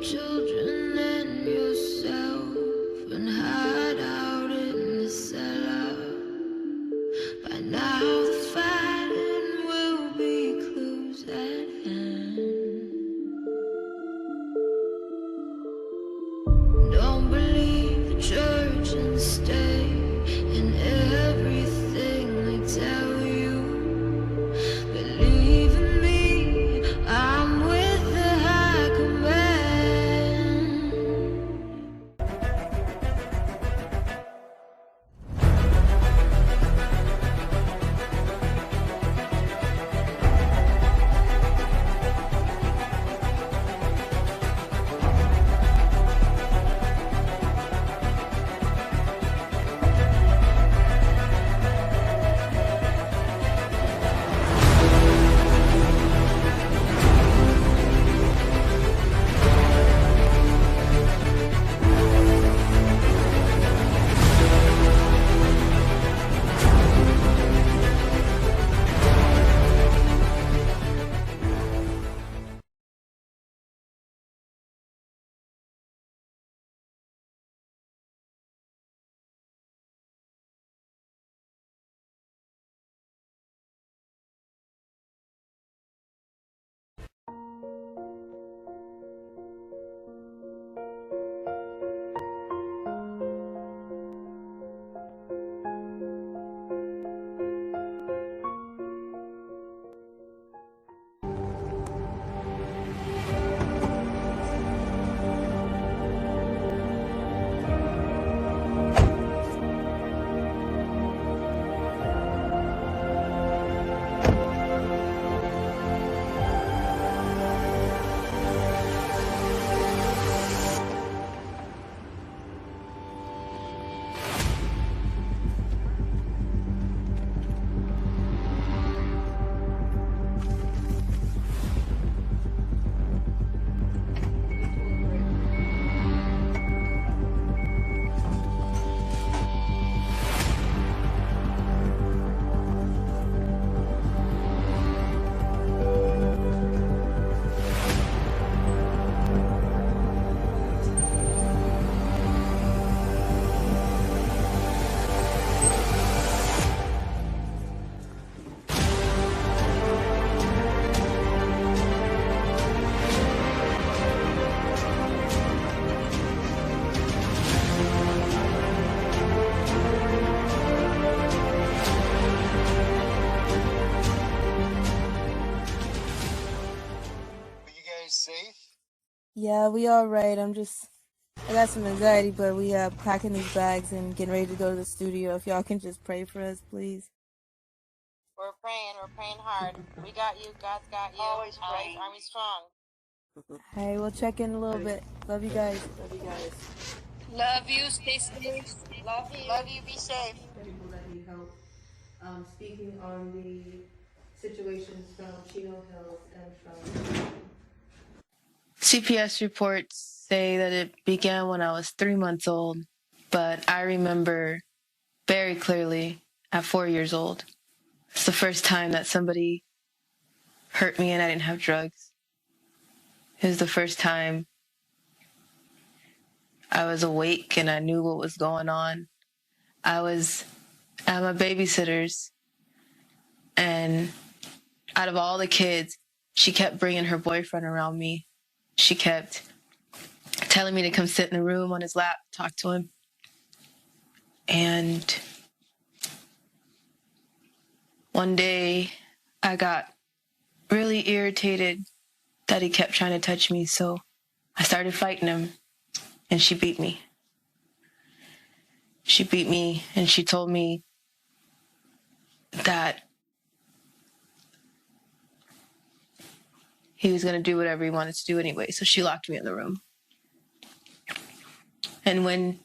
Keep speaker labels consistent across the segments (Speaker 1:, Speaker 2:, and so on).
Speaker 1: children and yourself and hide out in the cellar. By now the fighting will be close at hand. Don't believe the church and stay in everything they tell you. Believe in me, I'm with the high command.
Speaker 2: Safe?
Speaker 3: Yeah, we all right. I got some anxiety, but we packing these bags and getting ready to go to the studio. If y'all can just pray for us, please.
Speaker 4: We're praying hard. We got you, God's got you.
Speaker 2: Always praying.
Speaker 4: Army strong.
Speaker 3: Hey, we'll check in a little bit. Love you guys.
Speaker 4: Love you, stay safe. Love you, be safe.
Speaker 3: People that need help. Speaking on the situations from Chino Hills and from...
Speaker 5: CPS reports say that it began when I was 3 months old, but I remember very clearly at 4 years old. It's the first time that somebody hurt me and I didn't have drugs. It was the first time I was awake and I knew what was going on. I was at my babysitter's, and out of all the kids, she kept bringing her boyfriend around me. She kept telling me to come sit in the room on his lap, talk to him. And one day I got really irritated that he kept trying to touch me, so I started fighting him, and she beat me. She beat me, and she told me that he was going to do whatever he wanted to do anyway, so she locked me in the room. And when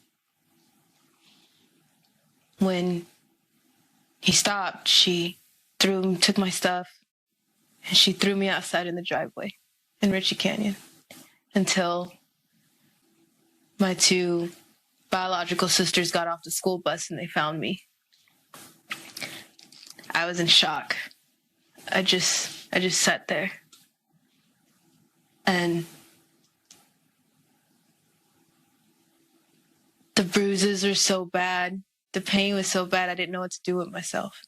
Speaker 5: he stopped, she took my stuff, and she threw me outside in the driveway in Ritchie Canyon until my 2 biological sisters got off the school bus and they found me. I was in shock. I just sat there. And bruises were so bad. The pain was so bad, I didn't know what to do with myself.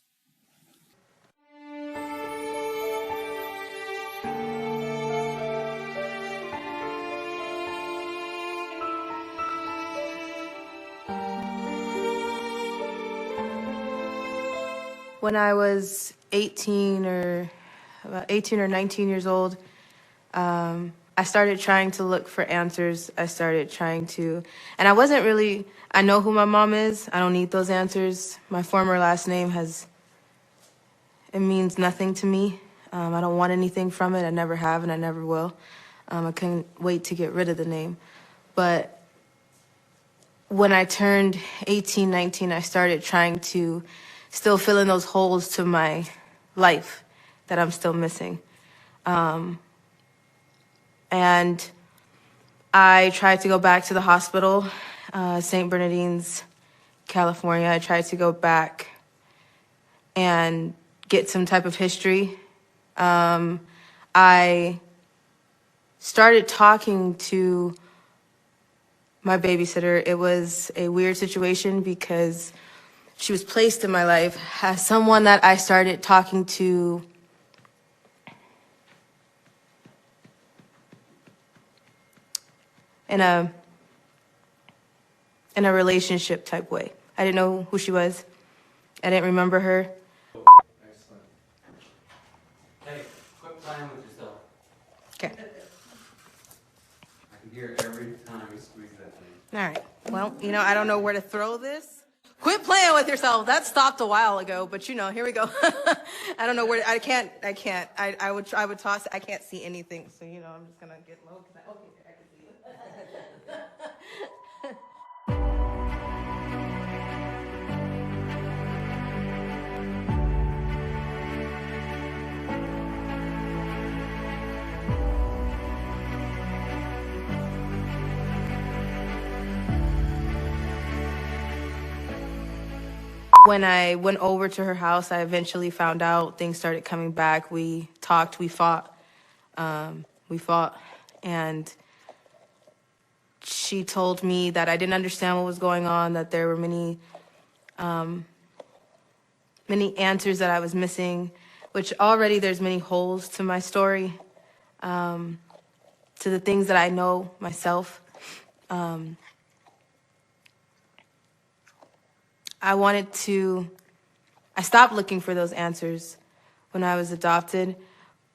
Speaker 3: When I was 18 or 19 years old, I started trying to look for answers. I know who my mom is. I don't need those answers. My former last name it means nothing to me. I don't want anything from it. I never have and I never will. I couldn't wait to get rid of the name. But when I turned 18, 19, I started trying to still fill in those holes to my life that I'm still missing. And I tried to go back to the hospital, St. Bernardine's, California. I tried to go back and get some type of history. I started talking to my babysitter. It was a weird situation because she was placed in my life as someone that I started talking to in a relationship type way. I didn't know who she was. I didn't remember her.
Speaker 6: Excellent. Hey, quit playing with yourself.
Speaker 3: Okay.
Speaker 6: I can hear it every time you squeeze that thing.
Speaker 3: All right. Well, I don't know where to throw this. Quit playing with yourself. That stopped a while ago, but here we go. I don't know where. I can't. I would toss it. I can't see anything, so I'm just gonna get low. Okay, I can see it. When I went over to her house, I eventually found out things started coming back. We talked, we fought, and she told me that I didn't understand what was going on, that there were many answers that I was missing, which already there's many holes to my story, to the things that I know myself. I stopped looking for those answers when I was adopted,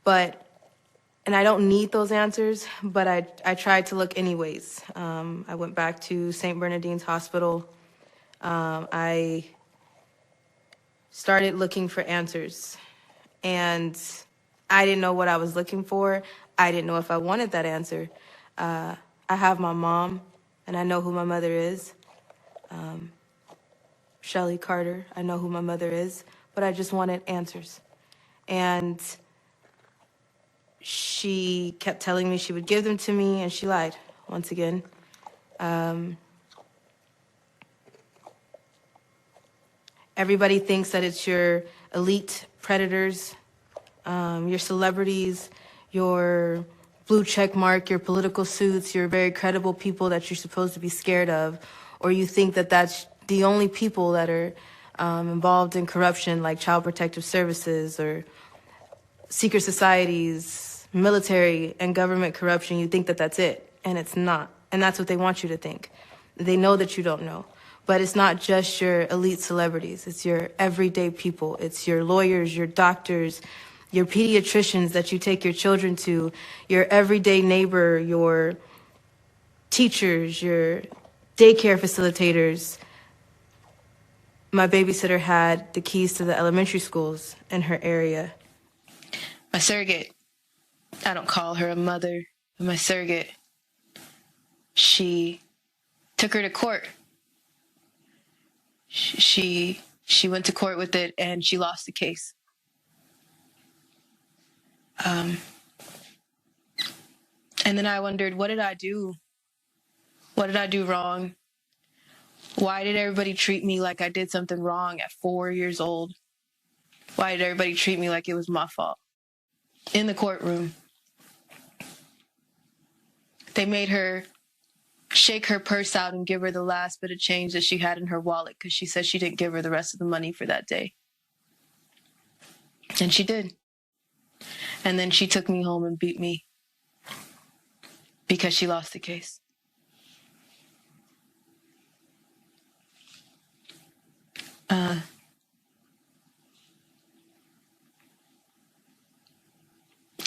Speaker 3: and I don't need those answers, but I tried to look anyways. I went back to St. Bernardine's Hospital. I started looking for answers, and I didn't know what I was looking for. I didn't know if I wanted that answer. I have my mom, and I know who my mother is. Shelly Carter, I know who my mother is, but I just wanted answers. And she kept telling me she would give them to me, and she lied once again. Everybody thinks that it's your elite predators, your celebrities, your blue check mark, your political suits, your very credible people that you're supposed to be scared of, or you think that that's the only people that are involved in corruption, like Child Protective Services or secret societies, military and government corruption. You think that that's it, and it's not. And that's what they want you to think. They know that you don't know. But it's not just your elite celebrities. It's your everyday people. It's your lawyers, your doctors, your pediatricians that you take your children to, your everyday neighbor, your teachers, your daycare facilitators. My babysitter had the keys to the elementary schools in her area.
Speaker 5: My surrogate, I don't call her a mother, but my surrogate, she took her to court. She went to court with it, and she lost the case. And then I wondered, what did I do? What did I do wrong? Why did everybody treat me like I did something wrong at 4 years old? Why did everybody treat me like it was my fault? In the courtroom, they made her shake her purse out and give her the last bit of change that she had in her wallet because she said she didn't give her the rest of the money for that day. And she did. And then she took me home and beat me because she lost the case.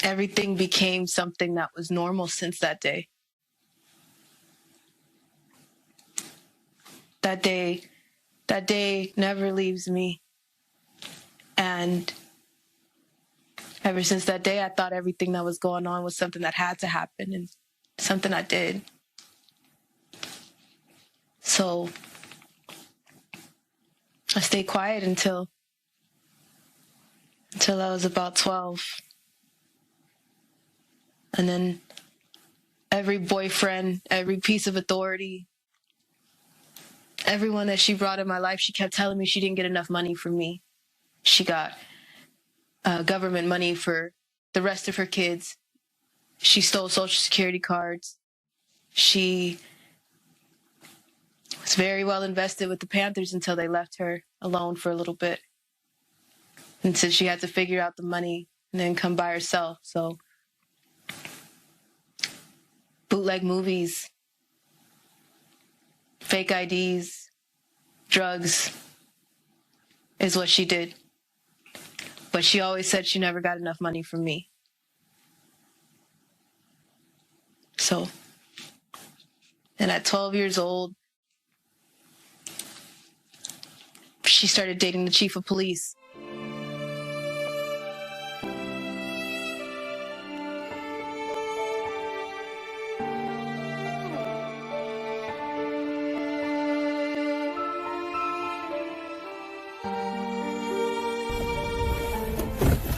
Speaker 5: Everything became something that was normal since that day. That day never leaves me. And ever since that day, I thought everything that was going on was something that had to happen and something I did. So I stayed quiet until I was about 12. And then every boyfriend, every piece of authority, everyone that she brought in my life, she kept telling me she didn't get enough money from me. She got government money for the rest of her kids. She stole Social Security cards. She was very well invested with the Panthers until they left her alone for a little bit. And so she had to figure out the money and then come by herself. So bootleg movies, fake IDs, drugs is what she did. But she always said she never got enough money from me. So, and at 12 years old, she started dating the chief of police.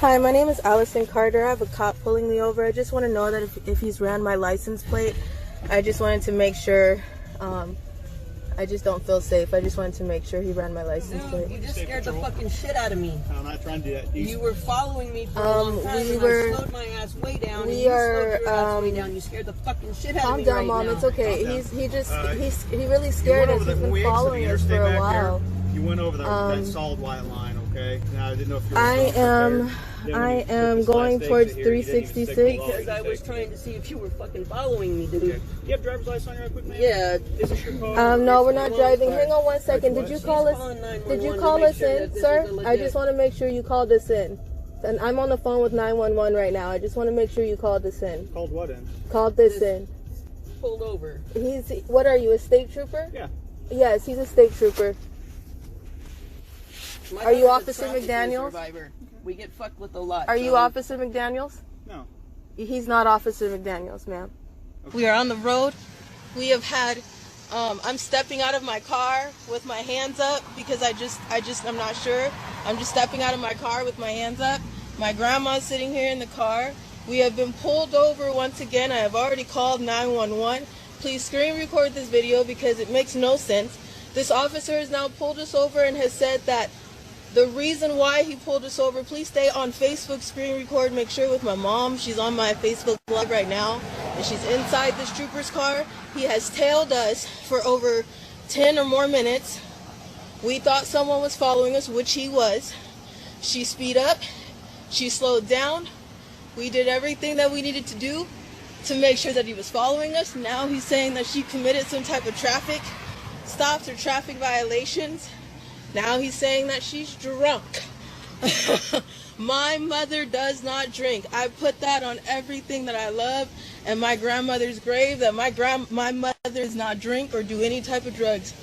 Speaker 3: Hi, my name is Allison Carter. I have a cop pulling me over. I just want to know that if he's ran my license plate, I just wanted to make sure. I just don't feel safe. I just wanted to make sure he ran my license plate.
Speaker 7: You just scared the fucking shit out of me.
Speaker 8: I'm not trying to do that.
Speaker 7: You were following me for a long time, I slowed my ass way down.
Speaker 3: We
Speaker 7: and you
Speaker 3: are.
Speaker 7: slowed your ass way down. You scared the fucking shit out of me.
Speaker 3: Calm down,
Speaker 7: right
Speaker 3: Mom.
Speaker 7: now.
Speaker 3: It's okay. He really scared us. He's been following us for a while.
Speaker 8: You went over that solid white line, okay? Now I didn't know if you were
Speaker 3: I am going towards 366.
Speaker 7: Because I was trying to see if you were fucking following me, dude.
Speaker 8: Okay. You have driver's license on your quick man?
Speaker 7: Yeah.
Speaker 8: Is this your car?
Speaker 3: No, we're not driving. Hang on one second. Did you call us?
Speaker 7: calling 911
Speaker 3: Did you
Speaker 7: to
Speaker 3: call
Speaker 7: make
Speaker 3: us
Speaker 7: sure
Speaker 3: in,
Speaker 7: that this
Speaker 3: sir?
Speaker 7: is a
Speaker 3: I
Speaker 7: legit-
Speaker 3: just want to make sure you called us in. And I'm on the phone with 911 right now. I just want to make sure you called us in.
Speaker 8: Called what in?
Speaker 3: Called this in.
Speaker 7: Pulled over.
Speaker 3: What are you, a state trooper?
Speaker 8: Yeah.
Speaker 3: Yes, he's a state trooper.
Speaker 7: My
Speaker 3: Are you
Speaker 7: daughter's a
Speaker 3: Officer
Speaker 7: trafficking
Speaker 3: McDaniels?
Speaker 7: survivor. We get fucked with a lot.
Speaker 3: Are you
Speaker 7: so-
Speaker 3: Officer McDaniels?
Speaker 8: No.
Speaker 3: He's not Officer McDaniels, ma'am.
Speaker 8: Okay.
Speaker 3: We are on the road. We have had, I'm stepping out of my car with my hands up because I'm not sure. I'm just stepping out of my car with my hands up. My grandma's sitting here in the car. We have been pulled over once again. I have already called 911. Please screen record this video because it makes no sense. This officer has now pulled us over and has said that the reason why he pulled us over, please stay on Facebook, screen record, make sure with my mom. She's on my Facebook Live right now, and she's inside this trooper's car. He has tailed us for over 10 or more minutes. We thought someone was following us, which he was. She speed up, she slowed down. We did everything that we needed to do to make sure that he was following us. Now he's saying that she committed some type of traffic stops or traffic violations. Now he's saying that she's drunk. My mother does not drink. I put that on everything that I love and my grandmother's grave, that my mother does not drink or do any type of drugs.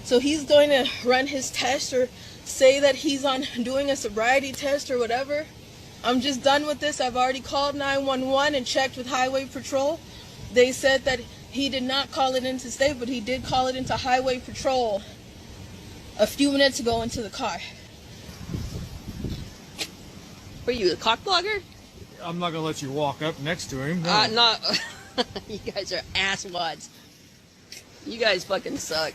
Speaker 3: So he's going to run his test or say that he's on doing a sobriety test or whatever. I'm just done with this. I've already called 911 and checked with Highway Patrol. They said that he did not call it into state, but he did call it into Highway Patrol a few minutes ago into the car.
Speaker 7: Were you a cock blogger?
Speaker 9: I'm not gonna let you walk up next to him. No.
Speaker 7: No. You guys are asswads. You guys fucking suck.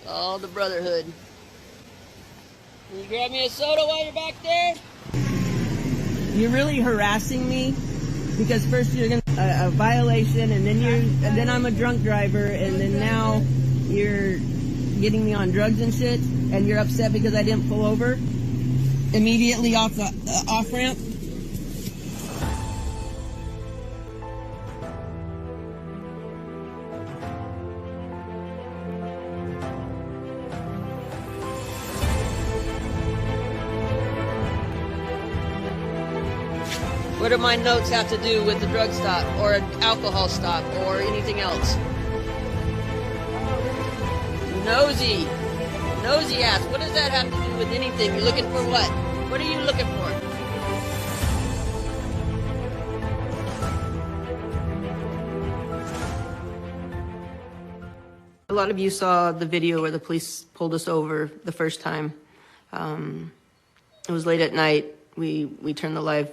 Speaker 7: All the brotherhood. Can you grab me a soda while you're back there? You're really harassing me Because first you're gonna a violation, and then I'm a drunk driver, and then now you're getting me on drugs and shit, and you're upset because I didn't pull over immediately off the off ramp. What do my notes have to do with the drug stop or an alcohol stop or anything else? Nosy ass. What does that have to do with anything? You're looking for what? What are you looking for?
Speaker 3: A lot of you saw the video where the police pulled us over the first time. It was late at night. We turned the live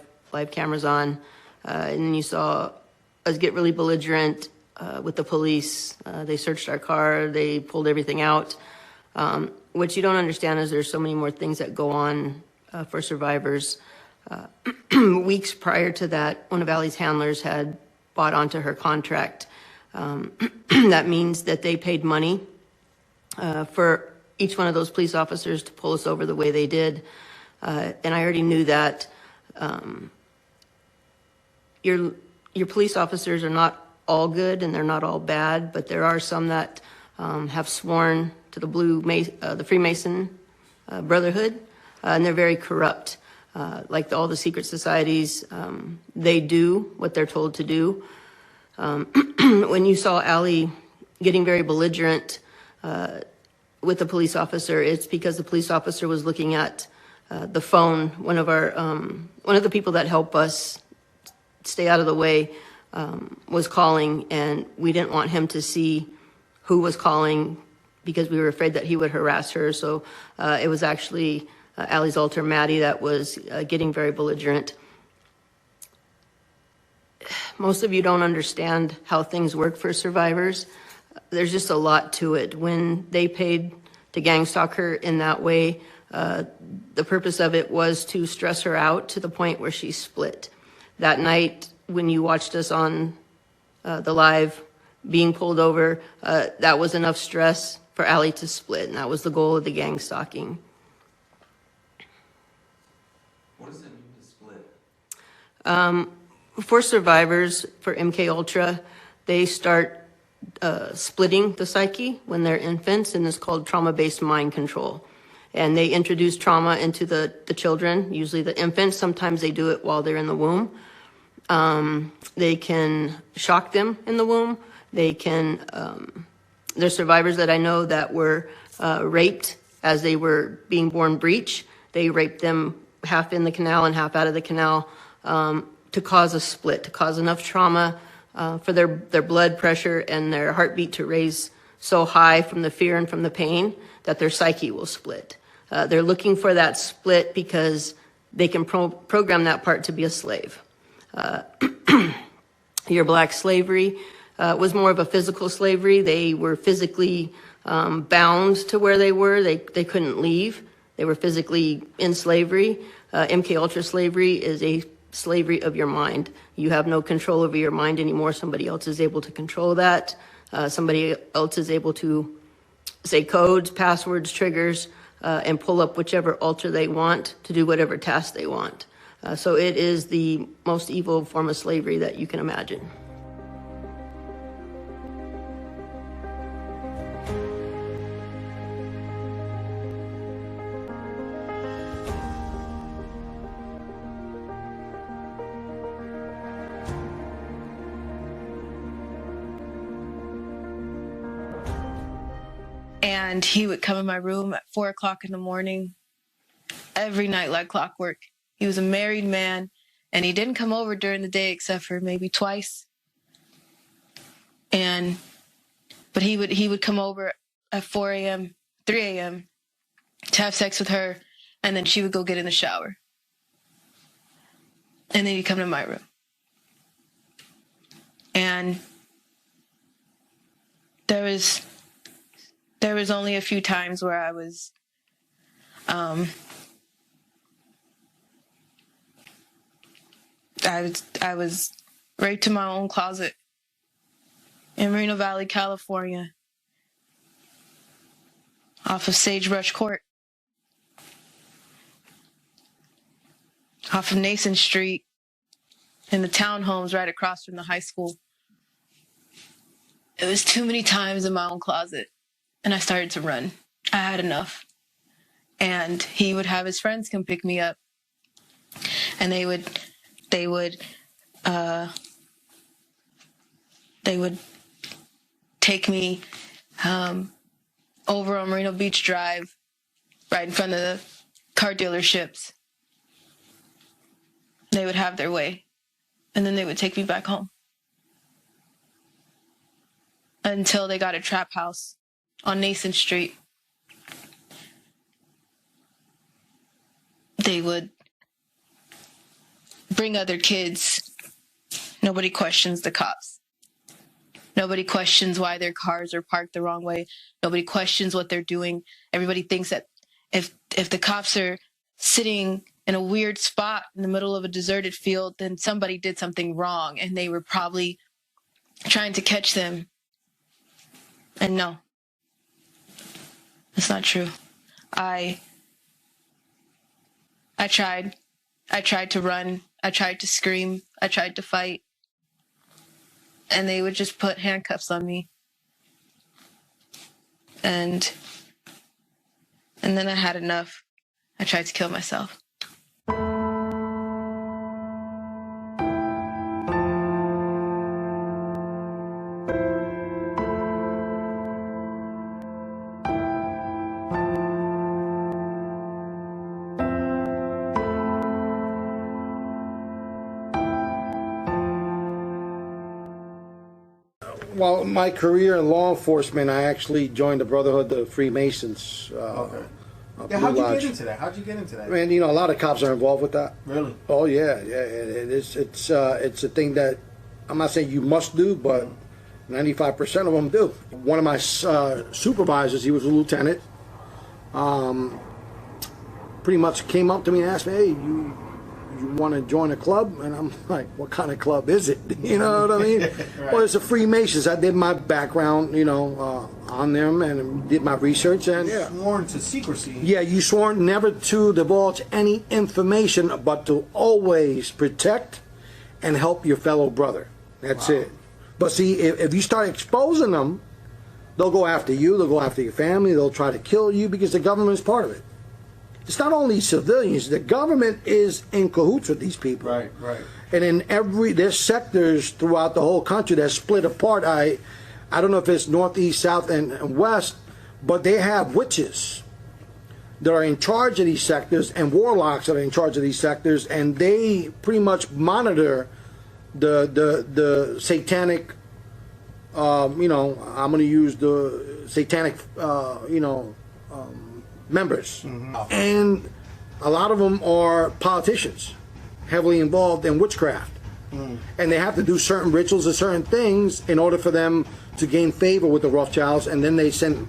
Speaker 3: cameras on, and then you saw us get really belligerent with the police. They searched our car. They pulled everything out. What you don't understand is there's so many more things that go on for survivors. Weeks prior to that, one of Allie's handlers had bought onto her contract. That means that they paid money for each one of those police officers to pull us over the way they did. And I already knew that your police officers are not all good and they're not all bad, but there are some that have sworn to the Freemason Brotherhood, and they're very corrupt. Like all the secret societies, they do what they're told to do. When you saw Allie getting very belligerent with the police officer, it's because the police officer was looking at the phone. One of the people that help us stay out of the way was calling, and we didn't want him to see who was calling because we were afraid that he would harass her. So it was actually Allie's alter, Maddie, that was getting very belligerent. Most of you don't understand how things work for survivors. There's just a lot to it. When they paid to gang stalk her in that way, the purpose of it was to stress her out to the point where she split. That night, when you watched us on the live being pulled over, that was enough stress for Allie to split, and that was the goal of the gang stalking.
Speaker 6: What does it mean to split?
Speaker 3: For survivors, for MK Ultra, they start splitting the psyche when they're infants, and it's called trauma-based mind control. And they introduce trauma into the children, usually the infants. Sometimes they do it while they're in the womb. They can shock them in the womb. They can, there's survivors that I know that were raped as they were being born breech. They raped them half in the canal and half out of the canal to cause a split, to cause enough trauma for their blood pressure and their heartbeat to raise so high from the fear and from the pain that their psyche will split. They're looking for that split because they can program that part to be a slave. Your black slavery was more of a physical slavery. They were physically bound to where they were. They couldn't leave. They were physically in slavery. MK Ultra slavery is a slavery of your mind. You have no control over your mind anymore. Somebody else is able to control that. Somebody else is able to say codes, passwords, triggers, and pull up whichever altar they want to do whatever task they want. So it is the most evil form of slavery that you can imagine.
Speaker 5: And he would come in my room at 4 o'clock in the morning, every night like clockwork. He was a married man, and he didn't come over during the day except for maybe twice. But he would come over at 4 a.m., 3 a.m. to have sex with her, and then she would go get in the shower. And then he'd come to my room. And there was only a few times where I was raped in my own closet in Moreno Valley, California, off of Sagebrush Court, off of Nason Street, in the townhomes right across from the high school. It was too many times in my own closet, and I started to run. I had enough. And he would have his friends come pick me up, and they would take me over on Marino Beach Drive, right in front of the car dealerships. They would have their way, and then they would take me back home until they got a trap house on Nason Street. They would bring other kids. Nobody questions the cops. Nobody questions why their cars are parked the wrong way. Nobody questions what they're doing. Everybody thinks that if the cops are sitting in a weird spot in the middle of a deserted field, then somebody did something wrong and they were probably trying to catch them. And no, it's not true. I tried. I tried to run. I tried to scream. I tried to fight. And they would just put handcuffs on me. And then I had enough. I tried to kill myself.
Speaker 10: Well, my career in law enforcement, I actually joined the Brotherhood of Freemasons.
Speaker 11: Okay. Yeah, how'd you get into that? How'd you get into that?
Speaker 10: Man, you know, a lot of cops are involved with that.
Speaker 11: Really?
Speaker 10: Oh yeah, yeah. It's a thing that I'm not saying you must do, but 95% of them do. One of my supervisors, he was a lieutenant. Pretty much came up to me and asked me, "Hey, you want to join a club?" And I'm like, "What kind of club is it?" You know what I mean? Right. Well, it's a Freemasons. I did my background, you know, on them and did my research. And
Speaker 11: yeah, sworn to secrecy.
Speaker 10: Yeah, you sworn never to divulge any information, but to always protect and help your fellow brother. That's it. But see, if you start exposing them, they'll go after you. They'll go after your family. They'll try to kill you because the government is part of it. It's not only civilians. The government is in cahoots with these people.
Speaker 11: Right, right.
Speaker 10: And there's sectors throughout the whole country that's split apart. I don't know if it's northeast, south, and west, but they have witches that are in charge of these sectors and warlocks that are in charge of these sectors, and they pretty much monitor the satanic, you know, I'm going to use the satanic, you know, members. Mm-hmm. And a lot of them are politicians heavily involved in witchcraft. Mm. And they have to do certain rituals and certain things in order for them to gain favor with the Rothschilds, and then they send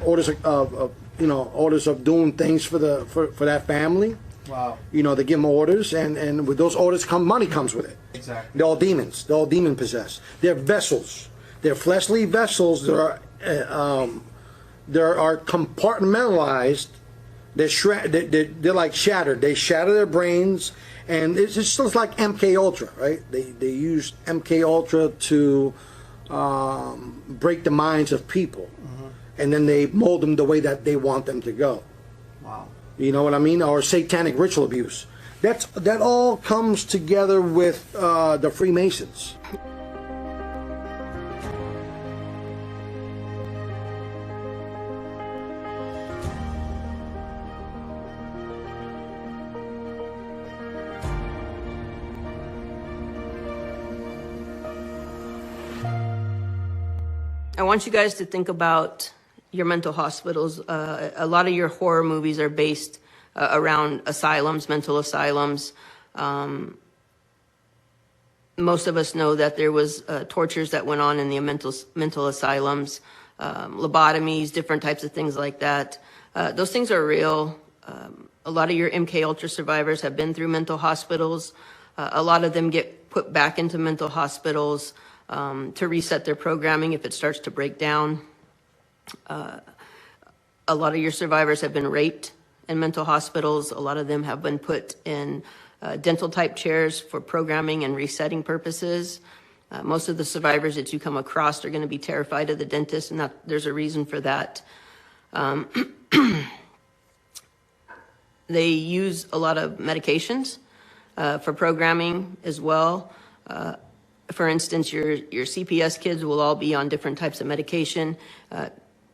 Speaker 10: orders of you know, orders of doing things for that family.
Speaker 11: Wow. You
Speaker 10: know, they give them orders, and with those orders money comes with it.
Speaker 11: Exactly.
Speaker 10: They're all demons. They're all demon possessed. They're vessels. They're fleshly vessels that are compartmentalized. They're like shattered. They shatter their brains, and it's just like MK Ultra, right? They use MK Ultra to break the minds of people, and then they mold them the way that they want them to go.
Speaker 11: Wow.
Speaker 10: You know what I mean? Or satanic ritual abuse. That all comes together with the Freemasons.
Speaker 3: I want you guys to think about your mental hospitals. A lot of your horror movies are based around asylums, mental asylums. Most of us know that there was tortures that went on in the mental asylums, lobotomies, different types of things like that. Those things are real. A lot of your MK Ultra survivors have been through mental hospitals. A lot of them get
Speaker 7: put back into mental hospitals to reset their programming if it starts to break down. A lot of your survivors have been raped in mental hospitals. A lot of them have been put in dental type chairs for programming and resetting purposes. Most of the survivors that you come across are going to be terrified of the dentist, and there's a reason for that. They use a lot of medications for programming as well. For instance, your CPS kids will all be on different types of medication.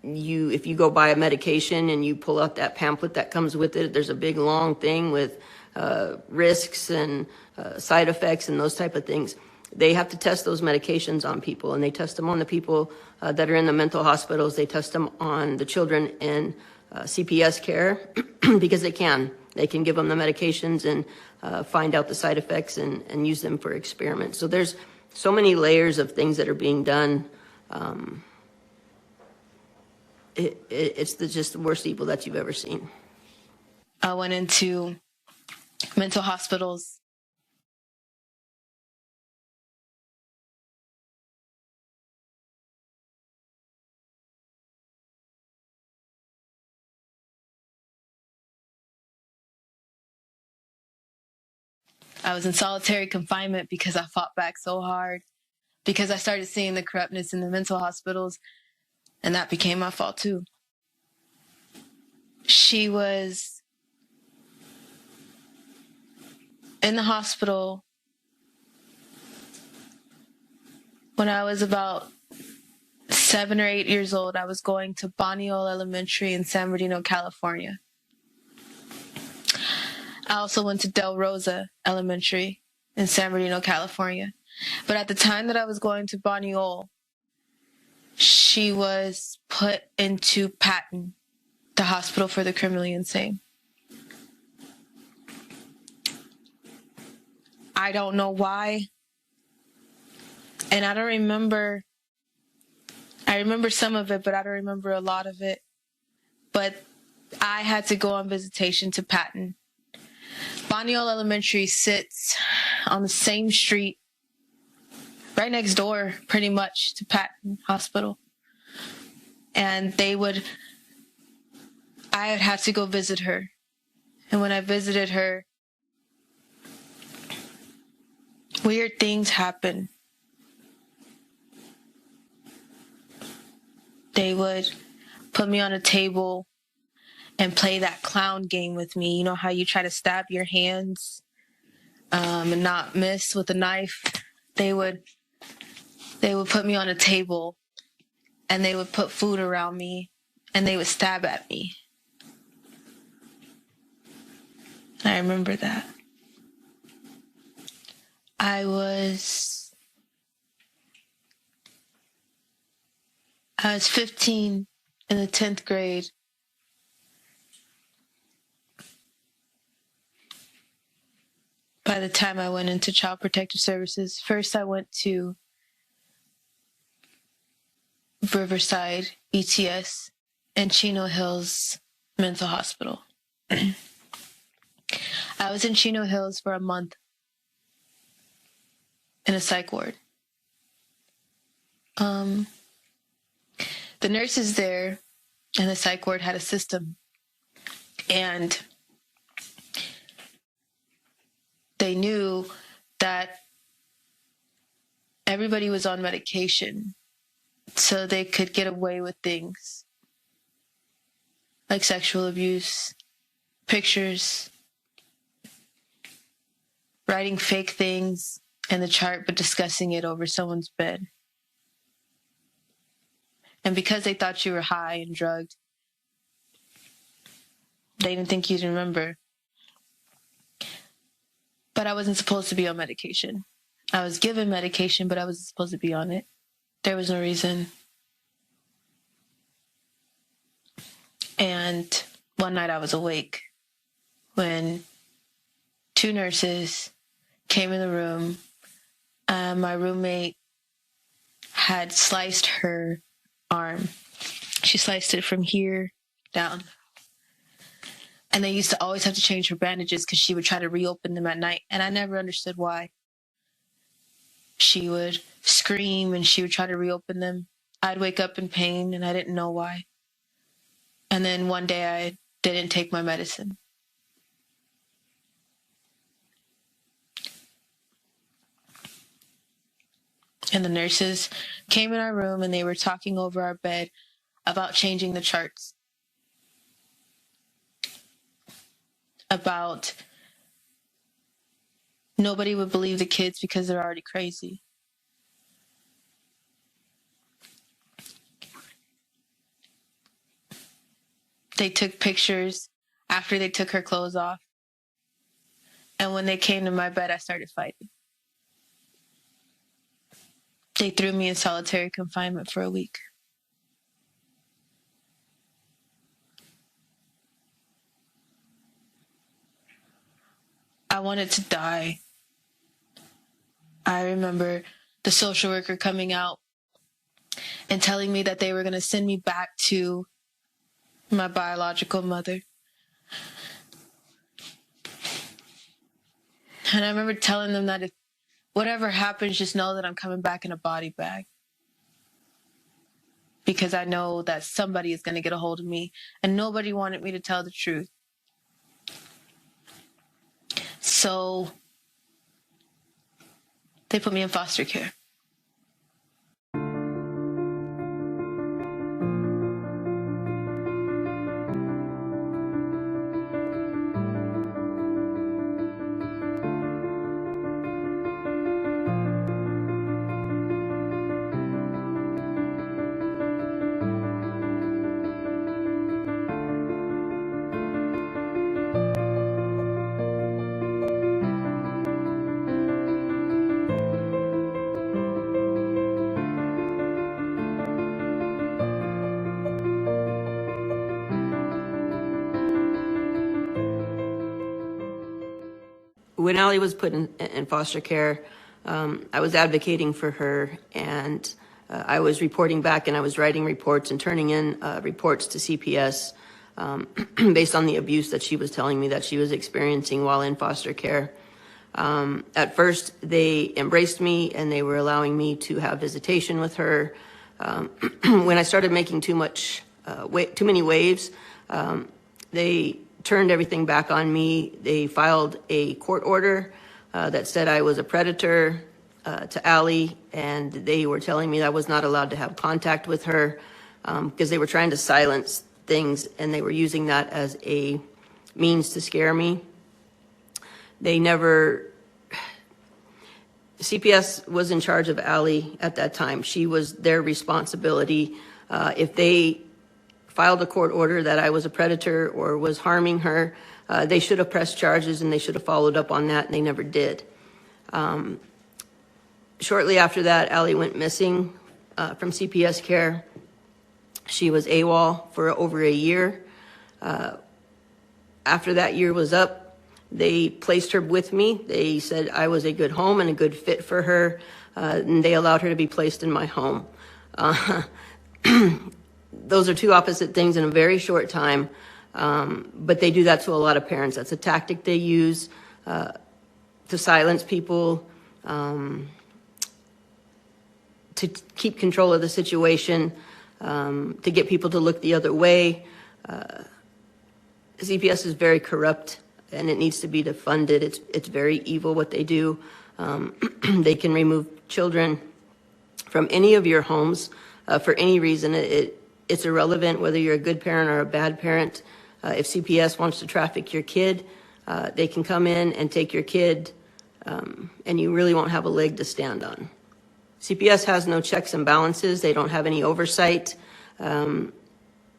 Speaker 7: If you go buy a medication and you pull out that pamphlet that comes with it, there's a big long thing with risks and side effects and those type of things. They have to test those medications on people, and they test them on the people that are in the mental hospitals. They test them on the children in CPS care because they can give them the medications and find out the side effects and use them for experiments. So there's so many layers of things that are being done. It's just the worst evil that you've ever seen.
Speaker 5: I went into mental hospitals. I was in solitary confinement because I fought back so hard, because I started seeing the corruptness in the mental hospitals, and that became my fault too. She was in the hospital when I was about 7 or 8 years old. I was going to Boniol Elementary in San Bernardino, California. I also went to Del Rosa Elementary in San Bernardino, California. But at the time that I was going to Boniol, she was put into Patton, the hospital for the criminally insane. I don't know why. And I don't remember. I remember some of it, but I don't remember a lot of it. But I had to go on visitation to Patton. Boniol Elementary sits on the same street, right next door, pretty much, to Patton Hospital. And I had to go visit her. And when I visited her, weird things happened. They would put me on a table and play that clown game with me. You know how you try to stab your hands and not miss with a knife? They would put me on a table and they would put food around me and they would stab at me. I remember that. I was 15 in the 10th grade. By the time I went into Child Protective Services, first I went to Riverside ETS and Chino Hills Mental Hospital. I was in Chino Hills for a month in a psych ward. The nurses there and the psych ward had a system, and they knew that everybody was on medication so they could get away with things like sexual abuse, pictures, writing fake things in the chart but discussing it over someone's bed. And because they thought you were high and drugged, they didn't think you'd remember. But I wasn't supposed to be on medication. I was given medication, but I wasn't supposed to be on it. There was no reason. And one night I was awake when 2 nurses came in the room. My roommate had sliced her arm. She sliced it from here down. And they used to always have to change her bandages because she would try to reopen them at night. And I never understood why. she would scream and she would try to reopen them. I'd wake up in pain and I didn't know why. And then one day I didn't take my medicine. And the nurses came in our room and they were talking over our bed about changing the charts. About nobody would believe the kids because they're already crazy. They took pictures after they took her clothes off. And when they came to my bed, I started fighting. They threw me in solitary confinement for a week. I wanted to die. I remember the social worker coming out and telling me that they were going to send me back to my biological mother. And I remember telling them that if whatever happens, just know that I'm coming back in a body bag. Because I know that somebody is going to get a hold of me, and nobody wanted me to tell the truth. So they put me in foster care.
Speaker 7: When Allie was put in foster care, I was advocating for her, and I was reporting back, and I was writing reports and turning in reports to CPS based on the abuse that she was telling me that she was experiencing while in foster care. At first, they embraced me, and they were allowing me to have visitation with her. When I started making too many waves, they turned everything back on me. They filed a court order that said I was a predator to Allie, and they were telling me that I was not allowed to have contact with her because they were trying to silence things, and they were using that as a means to scare me. CPS was in charge of Allie at that time. She was their responsibility. If they filed a court order that I was a predator or was harming her, they should have pressed charges and they should have followed up on that, and they never did. Shortly after that, Allie went missing from CPS care. She was AWOL for over a year. After that year was up, they placed her with me. They said I was a good home and a good fit for her, and they allowed her to be placed in my home. Those are two opposite things in a very short time, but they do that to a lot of parents. That's a tactic they use to silence people, to keep control of the situation, to get people to look the other way. CPS is very corrupt, and it needs to be defunded. It's very evil what they do. They can remove children from any of your homes for any reason. It's irrelevant whether you're a good parent or a bad parent. If CPS wants to traffic your kid, they can come in and take your kid, and you really won't have a leg to stand on. CPS has no checks and balances. They don't have any oversight. The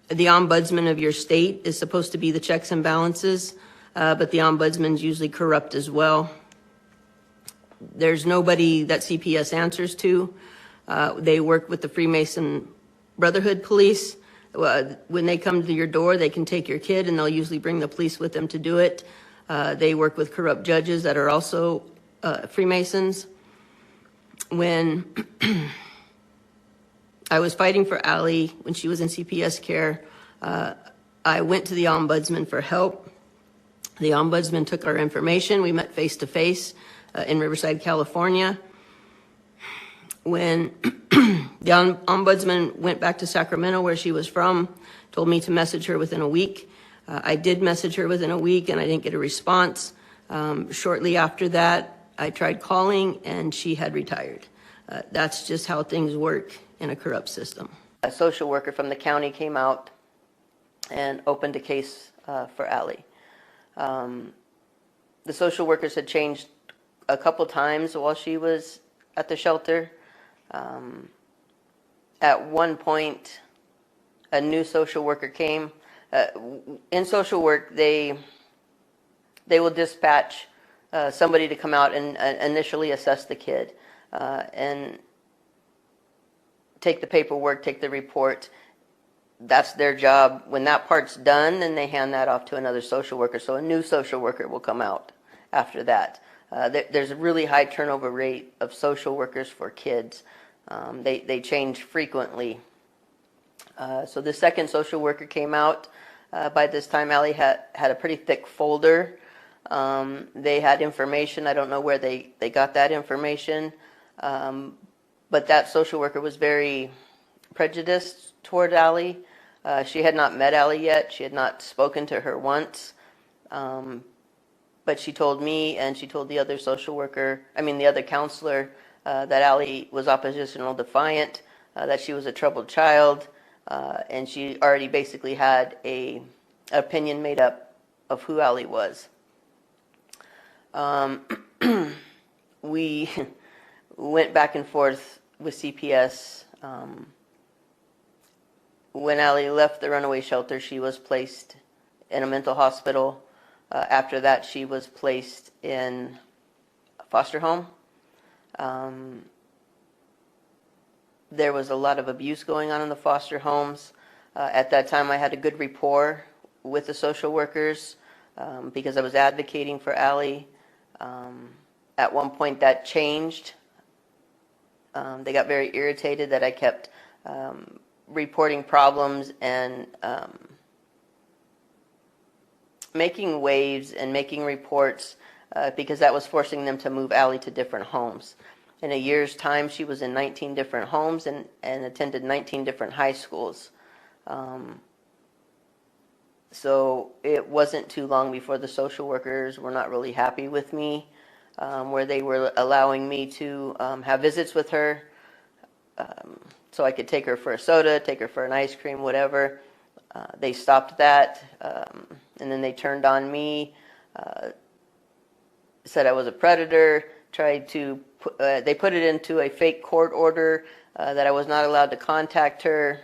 Speaker 7: ombudsman of your state is supposed to be the checks and balances, but the ombudsman's usually corrupt as well. There's nobody that CPS answers to. They work with the Freemason Brotherhood police. When they come to your door, they can take your kid, and they'll usually bring the police with them to do it. They work with corrupt judges that are also Freemasons. When I was fighting for Allie when she was in CPS care, I went to the ombudsman for help. The ombudsman took our information. We met face to face in Riverside, California. when the ombudsman went back to Sacramento, where she was from, told me to message her within a week. I did message her within a week, and I didn't get a response. Shortly after that, I tried calling, and she had retired. That's just how things work in a corrupt system. A social worker from the county came out and opened a case for Allie. The social workers had changed a couple times while she was at the shelter. At one point, a new social worker came. In social work, they will dispatch somebody to come out and initially assess the kid and take the paperwork, take the report. That's their job. When that part's done, then they hand that off to another social worker. So a new social worker will come out after that. There's a really high turnover rate of social workers for kids. They change frequently. So the second social worker came out. By this time, Allie had a pretty thick folder. They had information. I don't know where they got that information. But that social worker was very prejudiced toward Allie. She had not met Allie yet. She had not spoken to her once. But she told me, and she told the other social worker, the other counselor, that Allie was oppositional defiant, that she was a troubled child, and she already basically had an opinion made up of who Allie was. We went back and forth with CPS. When Allie left the runaway shelter, she was placed in a mental hospital. After that, she was placed in a foster home. There was a lot of abuse going on in the foster homes. At that time, I had a good rapport with the social workers because I was advocating for Allie. At one point, that changed. They got very irritated that I kept reporting problems and making waves and making reports because that was forcing them to move Allie to different homes. In a year's time, she was in 19 different homes and attended 19 different high schools. So it wasn't too long before the social workers were not really happy with me, where they were allowing me to have visits with her so I could take her for a soda, take her for an ice cream, whatever. They stopped that, and then they turned on me, said I was a predator, tried to they put it into a fake court order that I was not allowed to contact her.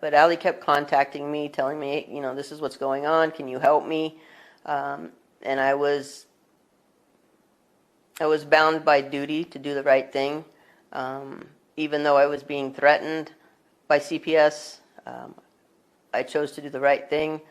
Speaker 7: But Allie kept contacting me, telling me, this is what's going on. Can you help me? And I was bound by duty to do the right thing. Even though I was being threatened by CPS, I chose to do the right thing.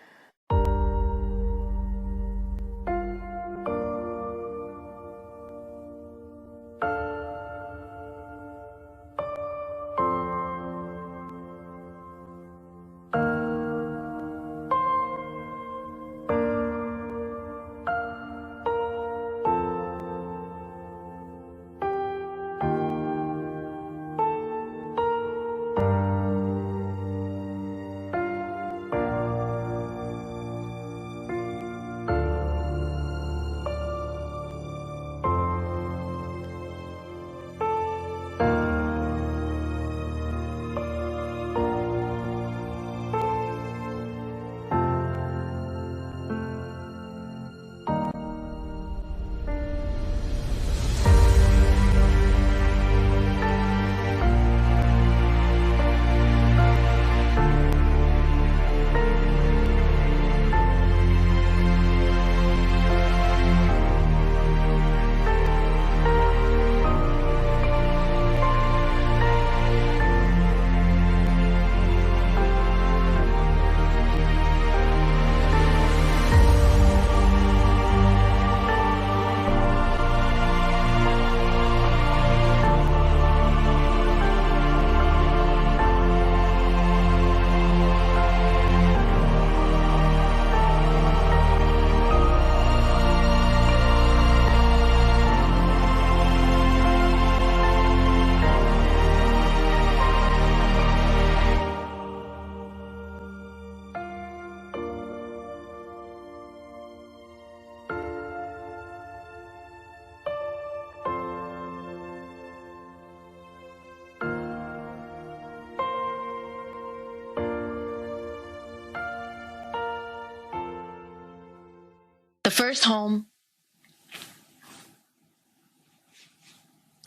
Speaker 5: first home,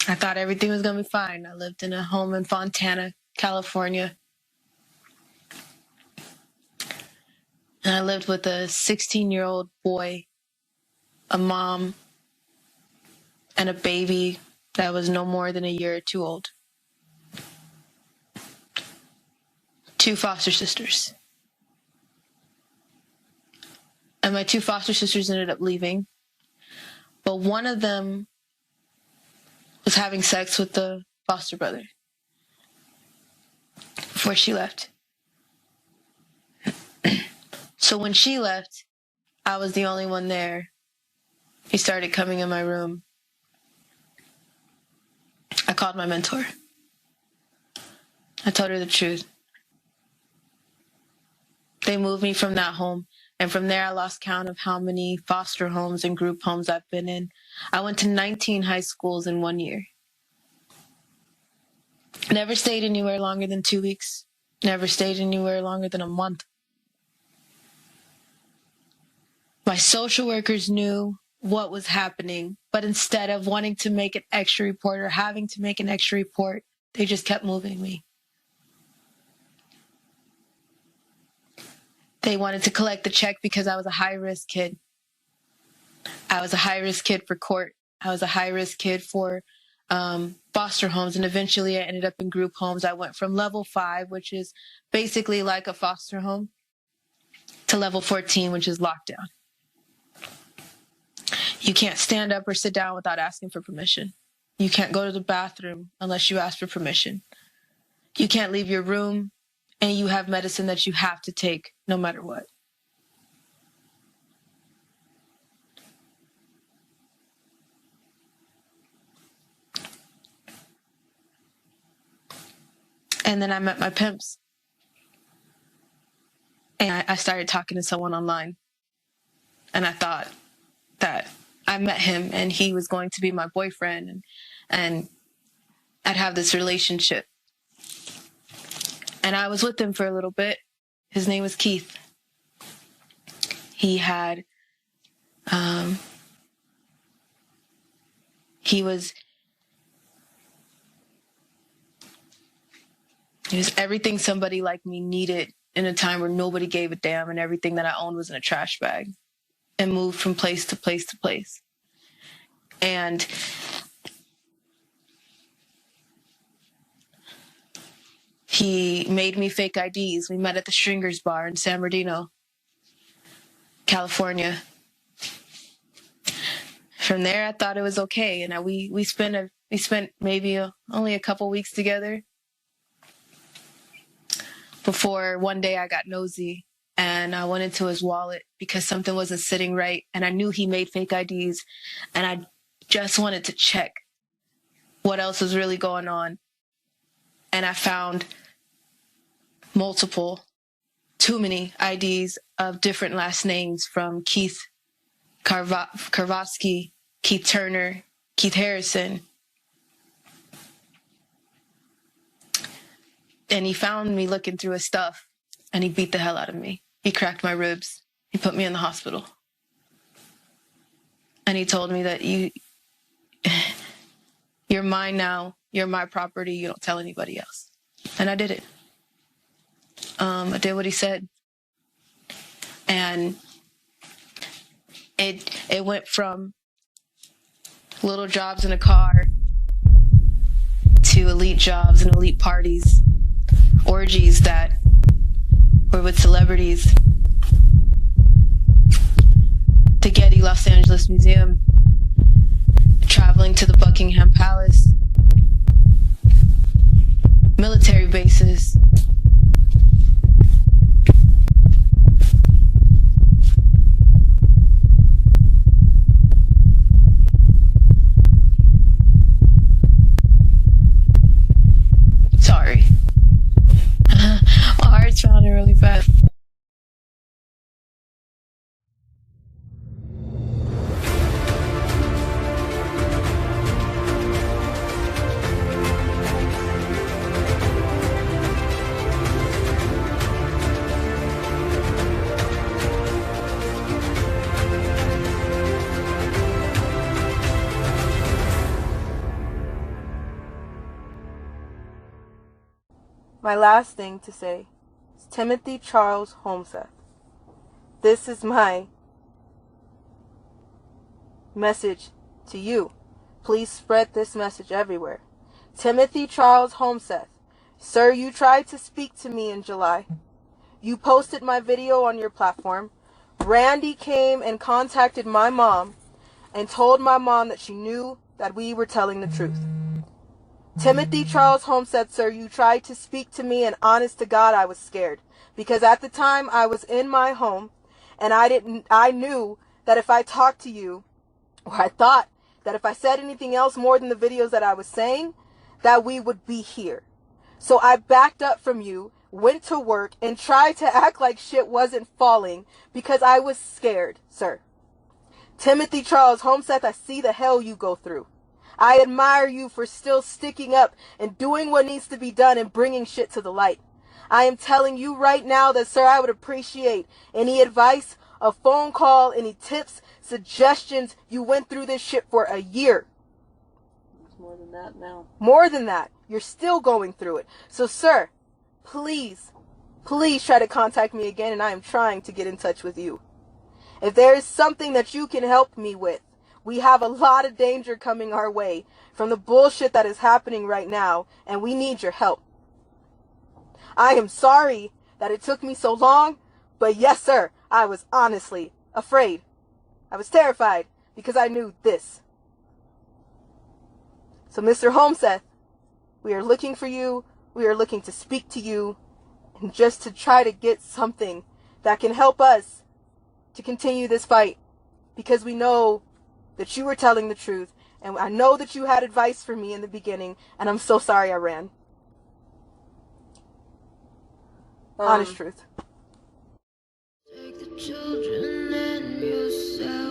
Speaker 5: I thought everything was going to be fine. I lived in a home in Fontana, California. And I lived with a 16-year-old boy, a mom, and a baby that was no more than a year or two old. 2 foster sisters. And my 2 foster sisters ended up leaving. But one of them was having sex with the foster brother before she left. So when she left, I was the only one there. He started coming in my room. I called my mentor. I told her the truth. They moved me from that home. And from there, I lost count of how many foster homes and group homes I've been in. I went to 19 high schools in 1 year. Never stayed anywhere longer than 2 weeks. Never stayed anywhere longer than a month. My social workers knew what was happening, but instead of wanting to make an extra report or having to make an extra report, they just kept moving me. They wanted to collect the check because I was a high-risk kid. I was a high-risk kid for court. I was a high-risk kid for foster homes, and eventually I ended up in group homes. I went from level 5, which is basically like a foster home, to level 14, which is lockdown. You can't stand up or sit down without asking for permission. You can't go to the bathroom unless you ask for permission. You can't leave your room, and you have medicine that you have to take no matter what. And then I met my pimps. And I started talking to someone online. And I thought that I met him and he was going to be my boyfriend and I'd have this relationship. And I was with him for a little bit. His name was Keith. He had, he was everything somebody like me needed in a time where nobody gave a damn and everything that I owned was in a trash bag and moved from place to place to place. And he made me fake IDs. We met at the Stringers Bar in San Bernardino, California. From there, I thought it was okay. And we spent maybe only a couple weeks together before one day I got nosy and I went into his wallet because something wasn't sitting right. And I knew he made fake IDs and I just wanted to check what else was really going on. And I found too many IDs of different last names from Keith Karvatsky, Keith Turner, Keith Harrison. And he found me looking through his stuff and he beat the hell out of me. He cracked my ribs. He put me in the hospital. And he told me that you're mine now. You're my property. You don't tell anybody else. And I did it. I did what he said. And it went from little jobs in a car to elite jobs and elite parties, orgies that were with celebrities, the Getty Los Angeles Museum, traveling to the Buckingham Palace, military bases. Sorry. My heart's pounding really fast.
Speaker 3: my last thing to say is Timothy Charles Homseth. This is my message to you. Please spread this message everywhere. Timothy Charles Homseth. Sir, you tried to speak to me in July. You posted my video on your platform. Randy came and contacted my mom and told my mom that she knew that we were telling the truth. Timothy Charles Homseth, sir, you tried to speak to me, and honest to God, I was scared. Because at the time, I was in my home, and I knew that if I talked to you, or I thought that if I said anything else more than the videos that I was saying, that we would be here. So I backed up from you, went to work, and tried to act like shit wasn't falling because I was scared, sir. Timothy Charles Homseth, I see the hell you go through. I admire you for still sticking up and doing what needs to be done and bringing shit to the light. I am telling you right now that, sir, I would appreciate any advice, a phone call, any tips, suggestions. You went through this shit for a year.
Speaker 7: It's more than that now.
Speaker 3: More than that. You're still going through it. So, sir, please try to contact me again, and I am trying to get in touch with you. If there is something that you can help me with, we have a lot of danger coming our way from the bullshit that is happening right now, and we need your help. I am sorry that it took me so long, but yes, sir, I was honestly afraid. I was terrified because I knew this. So, Mr. Homseth, we are looking for you. We are looking to speak to you and just to try to get something that can help us to continue this fight, because we know that you were telling the truth, and I know that you had advice for me in the beginning, and I'm so sorry I ran. Honest truth.
Speaker 1: Take the children and yourself.